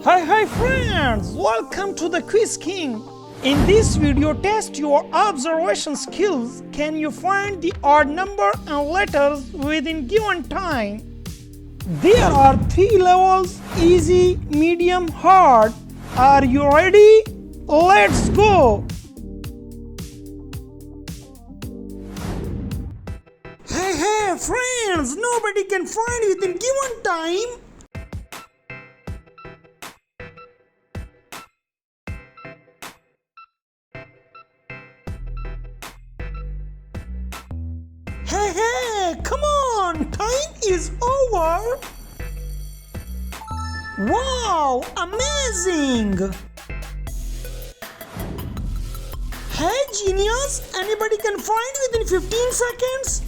Hi friends, welcome to the Quiz King. In this video, test your observation skills. Can you find the odd number and letters within given time? There are 3 levels: easy, medium, hard. Are you ready? Let's go! Hey friends, nobody can find within given time. Hey, come on, time is over. Wow, amazing. Hey genius, anybody can find within 15 seconds?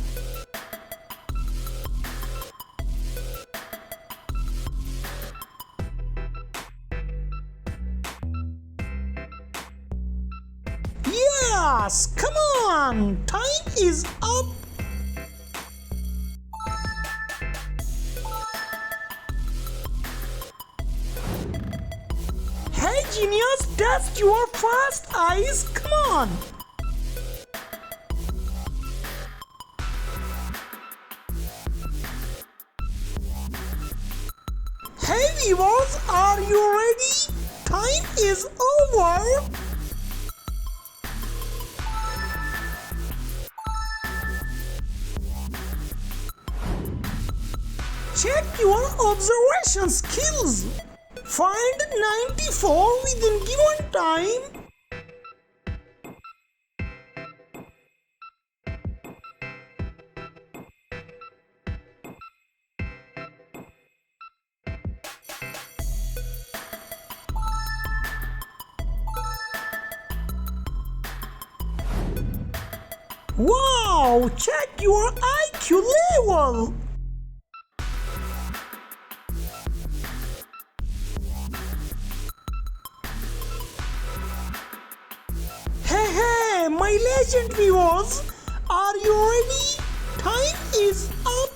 Yes, come on, time is up. Hey genius, test your fast eyes, come on. Hey viewers, are you ready? Time is over. Check your observation skills. Find 94 within given time. Wow! Check your IQ level. Hey, my legend viewers, are you ready? Time is up.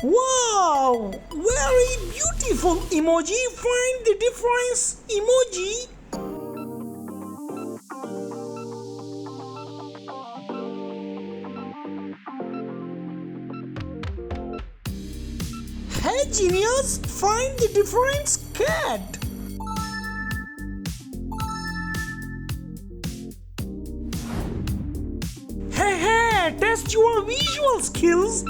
Wow, very beautiful emoji. Find the difference emoji. Hey genius, find the difference cat. Hey, test your visual skills.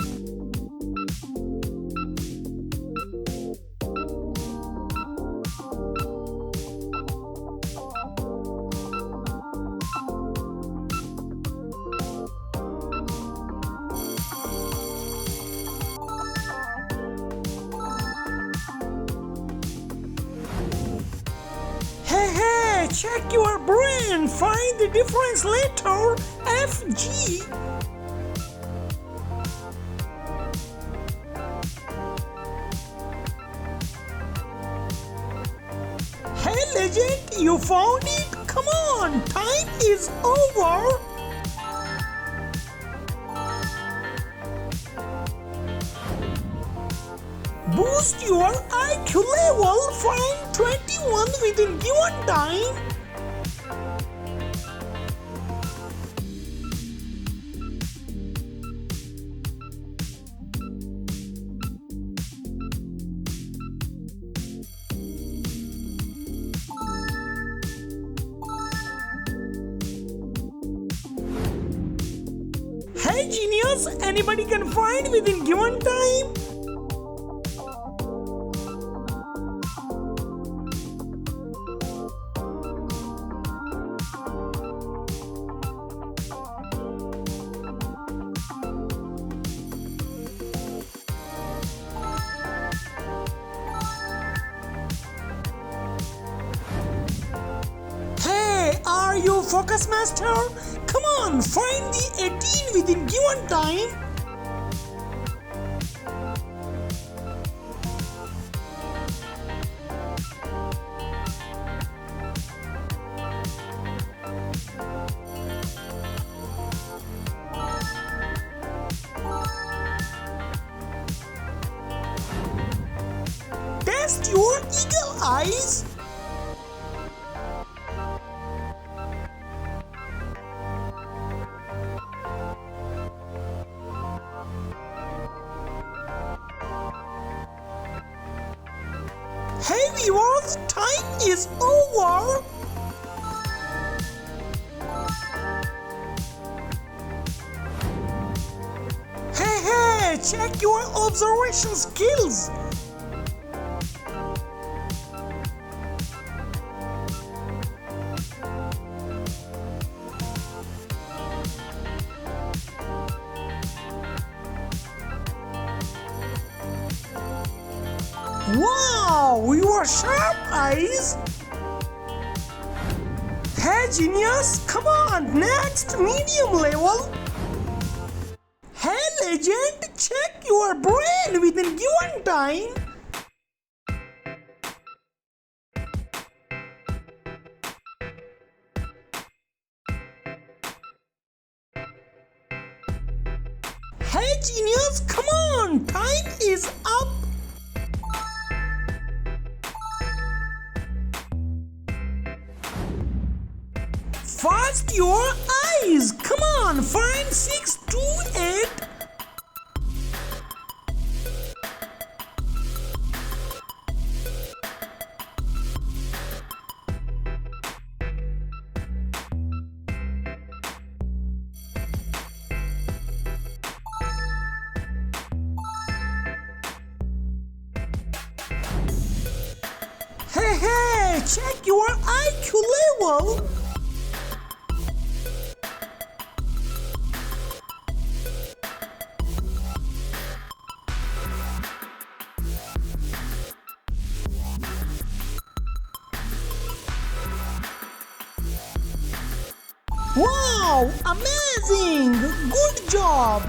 Hey, check your brain. Find the difference letter FG. Hey legend, you found it? Come on, time is over. Boost your IQ level. Find 21 within given time. Hey genius, anybody can find within given time? Hey, are you focus master? Come on, find the 18 within given time. eyes? Hey viewers, time is over. Hey, check your observation skills. Wow, your sharp eyes. Hey genius, come on, next medium level. Hey legend, check your brain within given time. Hey genius, come on, time is up. Fast your eyes, come on, find 6, 2, 8. Hey, check your IQ level. Wow, amazing! Good job!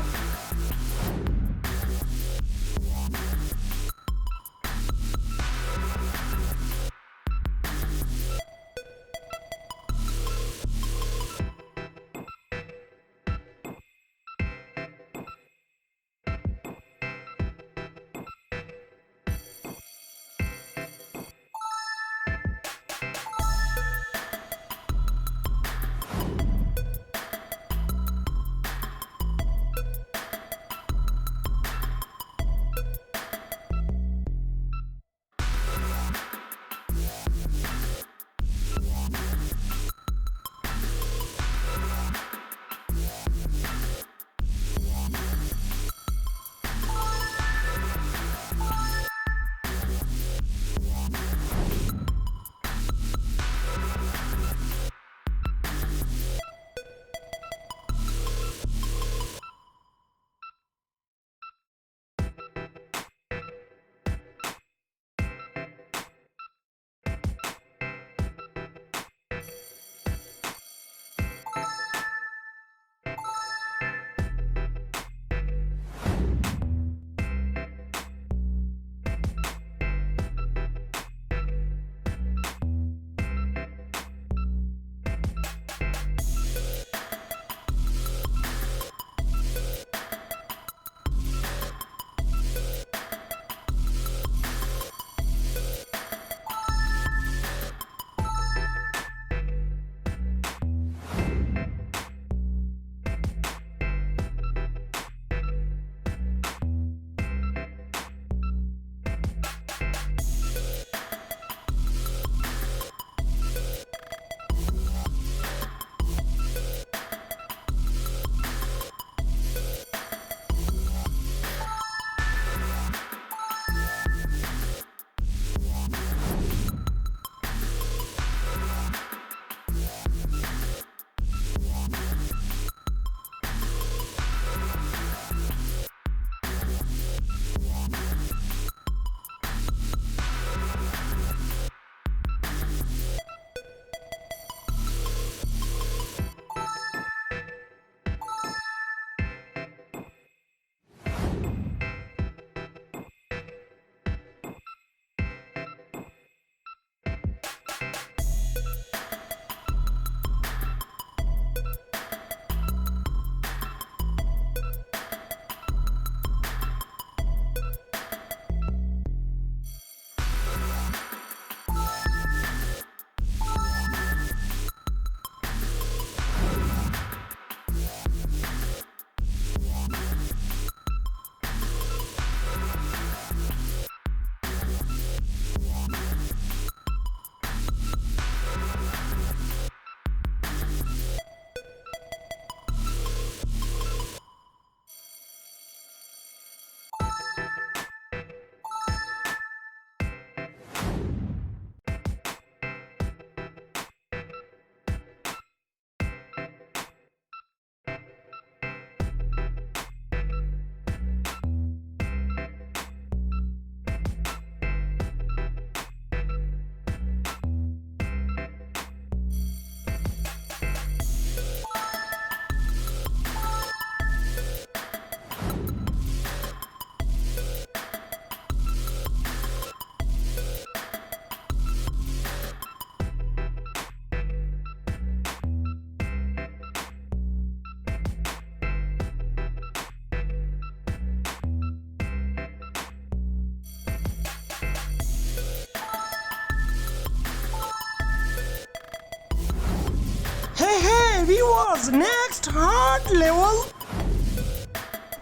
viewers, next hard level.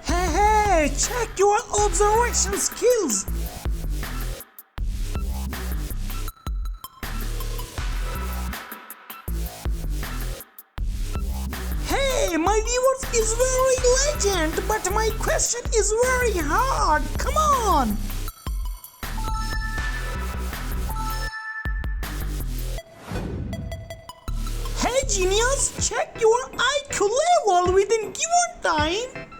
Hey, check your observation skills. Hey, my viewers is very legend, but my question is very hard. Come on. Hey genius, check your IQ level within given time.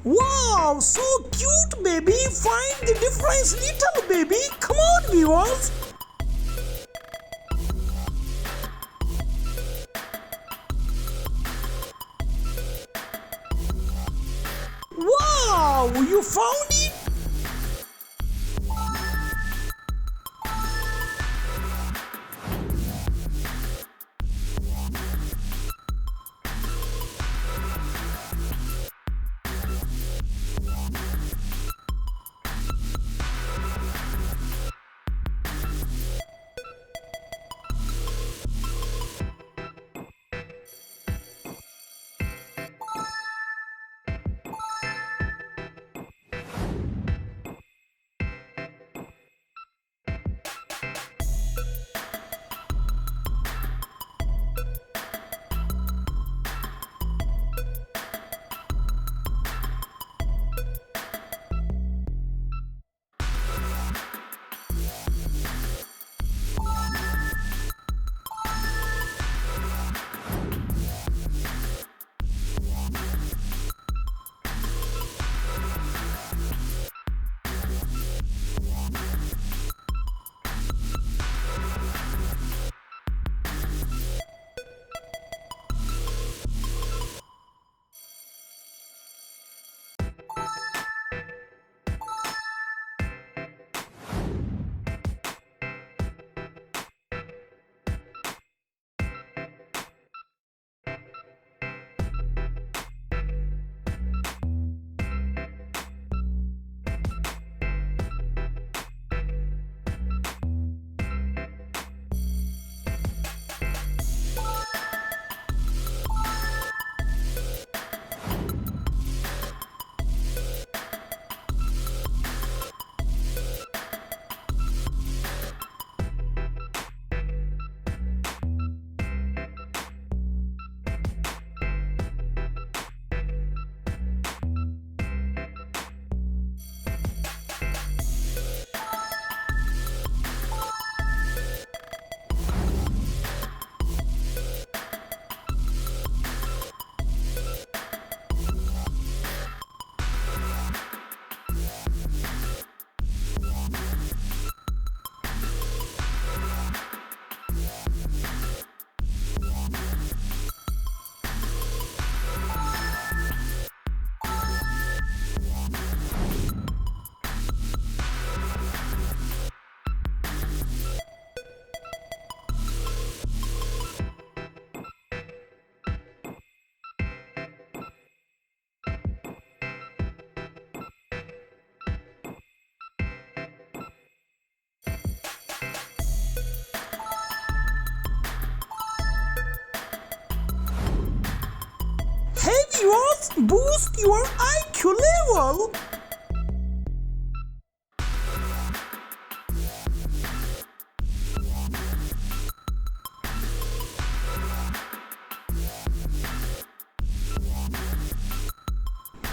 Wow, so cute, baby. Find the difference, little baby. Come on, viewers. Wow, you found it? boost your IQ level.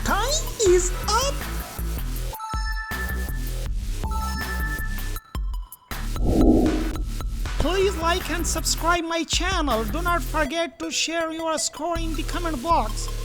Time is up. Please like and subscribe my channel. Do not forget to share your score in the comment box.